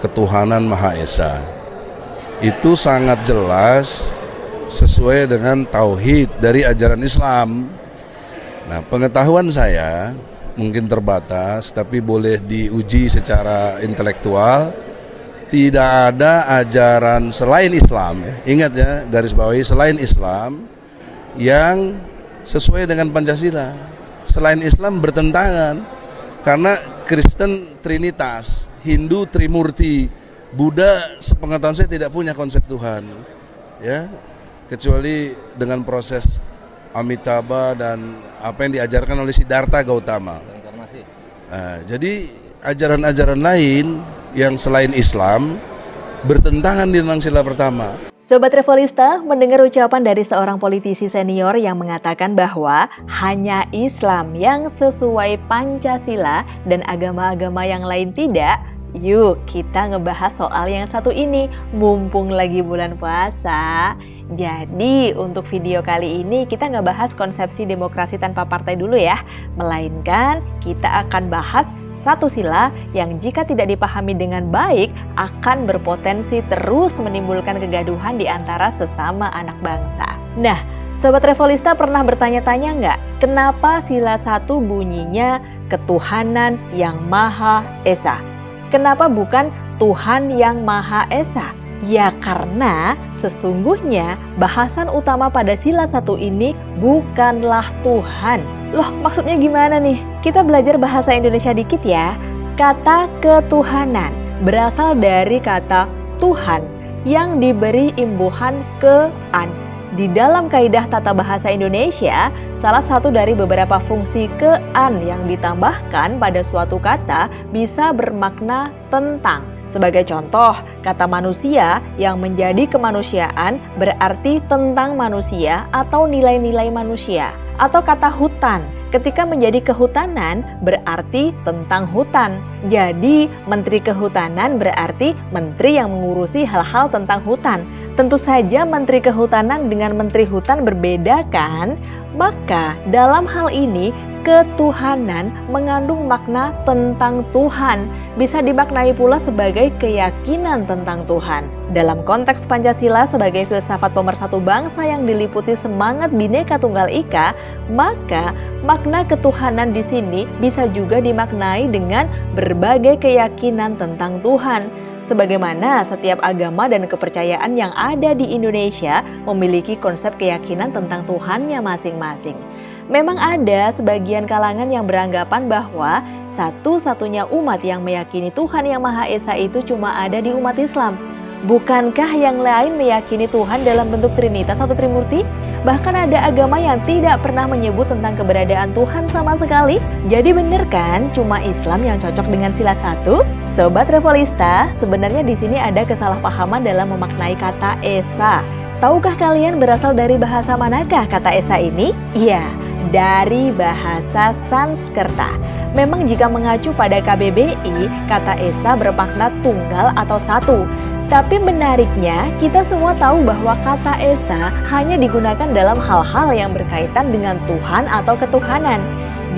ketuhanan Maha Esa. Itu sangat jelas sesuai dengan tauhid dari ajaran Islam. Nah, pengetahuan saya mungkin terbatas, tapi boleh diuji secara intelektual. Tidak ada ajaran selain Islam, ya. Ingat ya, garis bawahi, selain Islam yang sesuai dengan Pancasila. Selain Islam bertentangan, karena Kristen Trinitas, Hindu Trimurti, Buddha sepengetahuan saya tidak punya konsep Tuhan, ya, kecuali dengan proses Amitabha dan apa yang diajarkan oleh Siddhartha Gautama. Nah, jadi ajaran-ajaran lain yang selain Islam bertentangan dengan sila pertama. Sobat Revolista, mendengar ucapan dari seorang politisi senior yang mengatakan bahwa hanya Islam yang sesuai Pancasila dan agama-agama yang lain tidak. Yuk kita ngebahas soal yang satu ini, mumpung lagi bulan puasa. Jadi untuk video kali ini kita nggak bahas konsepsi demokrasi tanpa partai dulu ya, melainkan kita akan bahas satu sila yang jika tidak dipahami dengan baik akan berpotensi terus menimbulkan kegaduhan di antara sesama anak bangsa. Nah, Sobat Revolista pernah bertanya-tanya nggak, kenapa sila 1 bunyinya ketuhanan yang Maha Esa? Kenapa bukan Tuhan yang Maha Esa? Ya karena sesungguhnya bahasan utama pada sila 1 ini bukanlah Tuhan. Loh, maksudnya gimana nih? Kita belajar bahasa Indonesia dikit ya. Kata ketuhanan berasal dari kata Tuhan yang diberi imbuhan ke-an. Di dalam kaidah tata bahasa Indonesia, salah satu dari beberapa fungsi ke-an yang ditambahkan pada suatu kata bisa bermakna tentang. Sebagai contoh, kata manusia yang menjadi kemanusiaan berarti tentang manusia atau nilai-nilai manusia. Atau kata hutan, ketika menjadi kehutanan berarti tentang hutan. Jadi, Menteri Kehutanan berarti menteri yang mengurusi hal-hal tentang hutan. Tentu saja Menteri Kehutanan dengan Menteri Hutan berbeda kan? Maka dalam hal ini ketuhanan mengandung makna tentang Tuhan, bisa dimaknai pula sebagai keyakinan tentang Tuhan. Dalam konteks Pancasila sebagai filsafat pemersatu bangsa yang diliputi semangat Bhinneka Tunggal Ika, maka makna ketuhanan di sini bisa juga dimaknai dengan berbagai keyakinan tentang Tuhan. Sebagaimana setiap agama dan kepercayaan yang ada di Indonesia memiliki konsep keyakinan tentang Tuhannya masing-masing. Memang ada sebagian kalangan yang beranggapan bahwa satu-satunya umat yang meyakini Tuhan yang Maha Esa itu cuma ada di umat Islam. Bukankah yang lain meyakini Tuhan dalam bentuk Trinitas atau Trimurti? Bahkan ada agama yang tidak pernah menyebut tentang keberadaan Tuhan sama sekali. Jadi bener kan cuma Islam yang cocok dengan sila 1? Sobat Revolista, sebenarnya di sini ada kesalahpahaman dalam memaknai kata Esa. Tahukah kalian berasal dari bahasa manakah kata Esa ini? Iya, dari bahasa Sanskerta. Memang jika mengacu pada KBBI, kata Esa bermakna tunggal atau satu. Tapi menariknya, kita semua tahu bahwa kata Esa hanya digunakan dalam hal-hal yang berkaitan dengan Tuhan atau ketuhanan.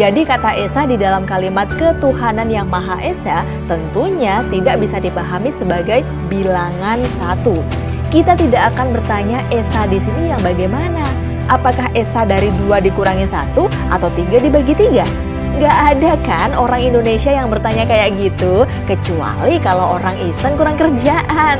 Jadi kata Esa di dalam kalimat ketuhanan yang Maha Esa tentunya tidak bisa dipahami sebagai bilangan 1. Kita tidak akan bertanya Esa di sini yang bagaimana. Apakah Esa dari 2 dikurangi 1 atau 3 dibagi 3? Gak ada kan orang Indonesia yang bertanya kayak gitu, kecuali kalau orang iseng kurang kerjaan.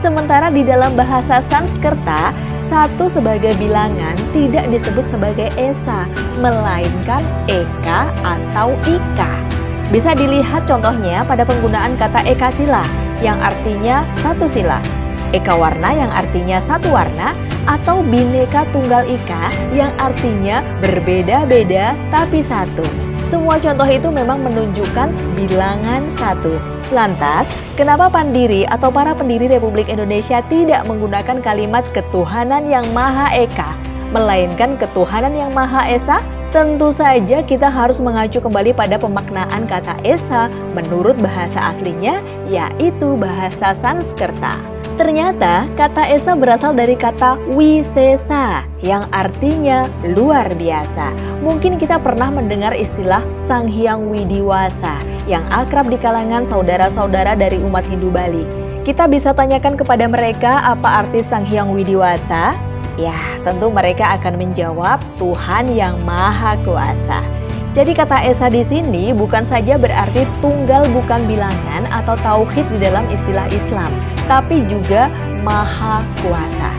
Sementara di dalam bahasa Sanskerta, 1 sebagai bilangan tidak disebut sebagai Esa, melainkan Eka atau Ika. Bisa dilihat contohnya pada penggunaan kata Eka Sila, yang artinya 1 sila. Eka Warna yang artinya 1 warna, atau Bhinneka Tunggal Ika yang artinya berbeda-beda tapi 1. Semua contoh itu memang menunjukkan bilangan 1. Lantas, kenapa Pandiri atau para pendiri Republik Indonesia tidak menggunakan kalimat ketuhanan yang Maha Eka, melainkan ketuhanan yang Maha Esa? Tentu saja kita harus mengacu kembali pada pemaknaan kata Esa menurut bahasa aslinya, yaitu bahasa Sanskerta. Ternyata kata Esa berasal dari kata Wisesa yang artinya luar biasa. Mungkin kita pernah mendengar istilah Sang Hyang Widiwasa yang akrab di kalangan saudara-saudara dari umat Hindu Bali. Kita bisa tanyakan kepada mereka apa arti Sang Hyang Widiwasa? Ya, tentu mereka akan menjawab Tuhan yang Maha Kuasa. Jadi kata Esa di sini bukan saja berarti tunggal bukan bilangan atau tauhid di dalam istilah Islam, tapi juga Maha Kuasa.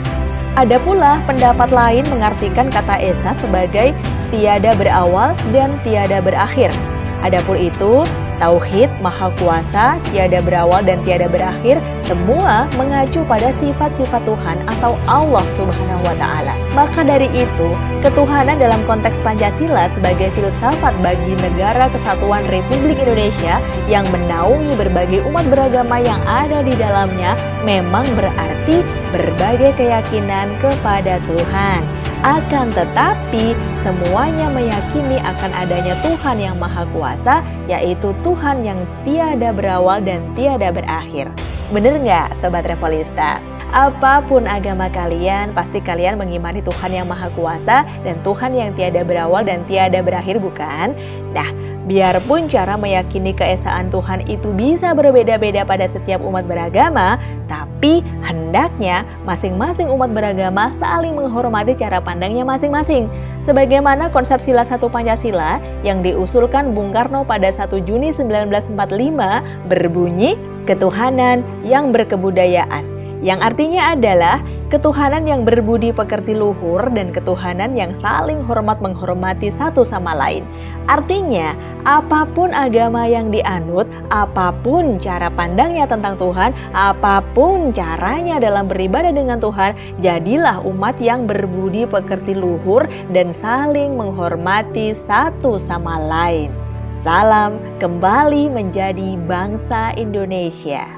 Ada pula pendapat lain mengartikan kata Esa sebagai tiada berawal dan tiada berakhir. Adapun itu, tauhid, Maha Kuasa, tiada berawal dan tiada berakhir, semua mengacu pada sifat-sifat Tuhan atau Allah Subhanahu wa Ta'ala. Maka dari itu, ketuhanan dalam konteks Pancasila sebagai filsafat bagi negara kesatuan Republik Indonesia yang menaungi berbagai umat beragama yang ada di dalamnya memang berarti berbagai keyakinan kepada Tuhan. Akan tetapi, semuanya meyakini akan adanya Tuhan yang Maha Kuasa, yaitu Tuhan yang tiada berawal dan tiada berakhir. Bener nggak, Sobat Revolista? Apapun agama kalian, pasti kalian mengimani Tuhan yang Maha Kuasa dan Tuhan yang tiada berawal dan tiada berakhir, bukan? Nah, biarpun cara meyakini keesaan Tuhan itu bisa berbeda-beda pada setiap umat beragama, tapi hendaknya masing-masing umat beragama saling menghormati cara pandangnya masing-masing. Sebagaimana konsep sila 1 Pancasila yang diusulkan Bung Karno pada 1 Juni 1945 berbunyi ketuhanan yang berkebudayaan, yang artinya adalah ketuhanan yang berbudi pekerti luhur dan ketuhanan yang saling hormat menghormati satu sama lain. Artinya, apapun agama yang dianut, apapun cara pandangnya tentang Tuhan, apapun caranya dalam beribadah dengan Tuhan, jadilah umat yang berbudi pekerti luhur dan saling menghormati satu sama lain. Salam kembali menjadi bangsa Indonesia.